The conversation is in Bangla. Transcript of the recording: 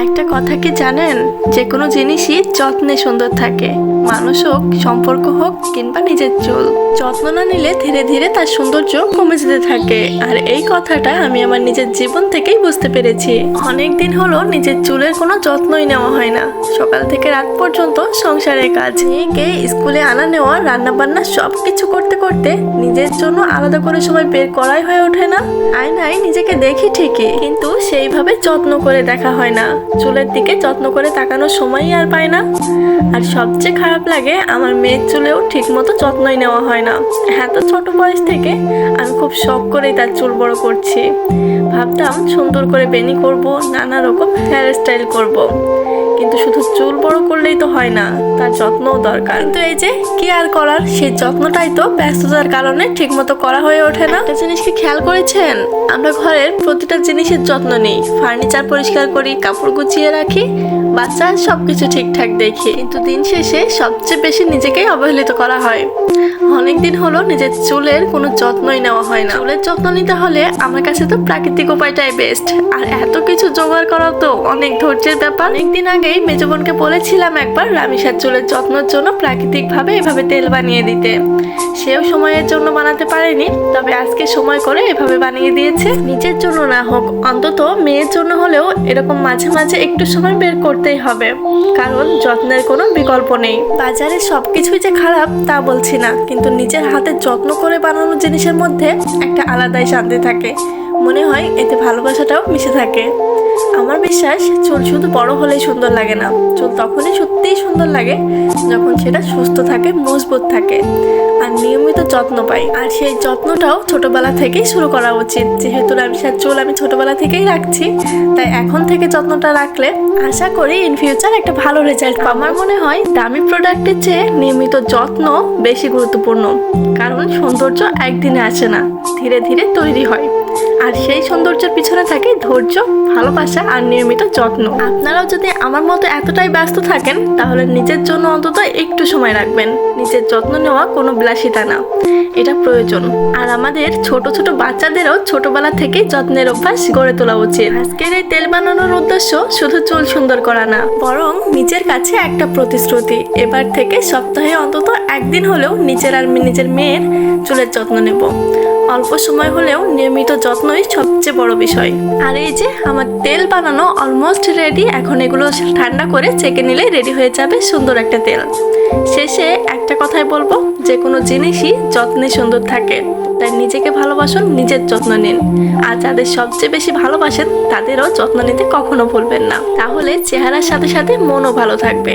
একটা কথা কি জানেন, যে কোনো জিনিসই যত্নে সুন্দর থাকে। মানুষ হোক, সম্পর্ক হোক, কিংবা নিজের চুল যত্ন না নিলে ধীরে ধীরে তার সৌন্দর্য কমে যেতে থাকে। আর এই কথাটা আমি আমার নিজের জীবন থেকেই বুঝতে পেরেছি। অনেক দিন হলো নিজের চুলের কোনো যত্নই নেওয়া হয় না। সকাল থেকে রাত পর্যন্ত সংসারের কাজ, মেয়েকে স্কুলে আনা নেওয়া, রান্না বান্না সবকিছু করতে করতে নিজের জন্য আলাদা করে সময় বের করাই হয়ে ওঠে না। আয়নায় নিজেকে দেখি ঠিকই, কিন্তু সেইভাবে যত্ন করে দেখা হয় না। চুলের দিকে যত্ন করে তাকানোর সময়ই আর পায় না। আর সবচেয়ে খারাপ লাগে, আমার মেয়ের চুলেও ঠিক মতো যত্নই নেওয়া হয় না। এত ছোট বয়স থেকে আমি খুব শখ করেই তার চুল বড় করছি। ভাবতাম সুন্দর করে বেনি করব, নানা রকম হেয়ার স্টাইল করব, কিন্তু শুধু চুল বড় করলেই তো হয় না, তার যত্নও দরকার। কিন্তু এই যে কি আর করার, সেই যত্নটাই তো ব্যস্ততার কারণে ঠিক মতো করা হয়ে ওঠে না। একটা জিনিস কি খেয়াল করেছেন, আমরা ঘরের প্রতিটা জিনিসের যত্ন নিই, ফার্নিচার পরিষ্কার করি, কাপড় গুছিয়ে রাখি, বাচ্চার সবকিছু ঠিকঠাক দেখি, কিন্তু দিন শেষে সবচেয়ে বেশি নিজেকেই অবহেলিত করা হয়। অনেকদিন হলো নিজের চুলের কোনো যত্নই নেওয়া হয় না। চুলের যত্ন নিতে হলে আমার কাছে তো প্রাকৃতিক উপায়টাই বেস্ট। আর এত কিছু জোগাড় করাও তো অনেক ধৈর্যের ব্যাপার। অনেকদিন আগেই মেজো বোনকে বলেছিলাম একবার রামিসার চুলের যত্নের জন্য প্রাকৃতিকভাবে এভাবে তেল বানিয়ে দিতে। সেও সময়ের জন্য বানাতে পারেনি, তবে আজকে সময় করে এভাবে বানিয়ে দিয়েছে। নিজের জন্য না হোক, অন্তত মেয়ের জন্য হলেও এরকম মাঝে মাঝে একটু সময় বের করতেই হবে, কারণ যত্নের কোনো বিকল্প নেই। বাজারে সবকিছুই যে খারাপ তা বলছি না, কিন্তু নিজের হাতে যত্ন করে বানানো জিনিসের মধ্যে একটা আলাদাই শান্তি থাকে। মনে হয় এতে ভালোবাসাটাও মিশে থাকে। আমার বিশ্বাস, চুল শুধু বড় হলেই সুন্দর লাগে না। চুল তখনই সত্যিই সুন্দর লাগে যখন সেটা সুস্থ থাকে, মজবুত থাকে, আর নিয়মিত যত্ন পাই। আর সেই যত্নটাও ছোটবেলা থেকেই শুরু করা উচিত। যেহেতু রামিসার চুল আমি ছোটবেলা থেকেই রাখছি, তাই এখন থেকে যত্নটা রাখলে আশা করি ইন ফিউচার একটা ভালো রেজাল্ট পাবো। আমার মনে হয় দামি প্রোডাক্টের চেয়ে নিয়মিত যত্ন বেশি গুরুত্বপূর্ণ, কারণ সৌন্দর্য একদিনে আসে না, ধীরে ধীরে তৈরি হয়। আর সেই সৌন্দর্যের পিছনে থাকে ধৈর্য, ভালোবাসা আর নিয়মিত যত্ন। আপনারাও যদি আমার মতো এতটাই ব্যস্ত থাকেন, তাহলে নিজের জন্য অন্তত একটু সময় রাখবেন। নিজের যত্ন নেওয়া কোনো বিলাসিতা না, এটা প্রয়োজন। আর আমাদের ছোট ছোট বাচ্চাদেরও ছোটবেলা থেকে যত্নের অভ্যাস গড়ে তোলা উচিত। আজকের এই তেল বানানোর উদ্দেশ্য শুধু চুল সুন্দর করা না, বরং নিজের কাছে একটা প্রতিশ্রুতি। এবার থেকে সপ্তাহে অন্তত একদিন হলেও নিজের আর নিজের মেয়ের চুলের যত্ন নেব। অল্প সময় হলেও নিয়মিত যত্নই সবচেয়ে বড় বিষয়। আর এই যে আমার তেল বানানো অলমোস্ট রেডি। এখন এগুলো ঠান্ডা করে চেকে নিলে রেডি হয়ে যাবে সুন্দর একটা তেল। শেষে একটা কথাই বলবো, যে কোনো জিনিসই যত্নে সুন্দর থাকে। তাই নিজেকে ভালোবাসুন, নিজের যত্ন নিন। আর যাদের সবচেয়ে বেশি ভালোবাসেন তাদেরও যত্ন নিতে কখনো ভুলবেন না। তাহলে চেহারার সাথে সাথে মনও ভালো থাকবে।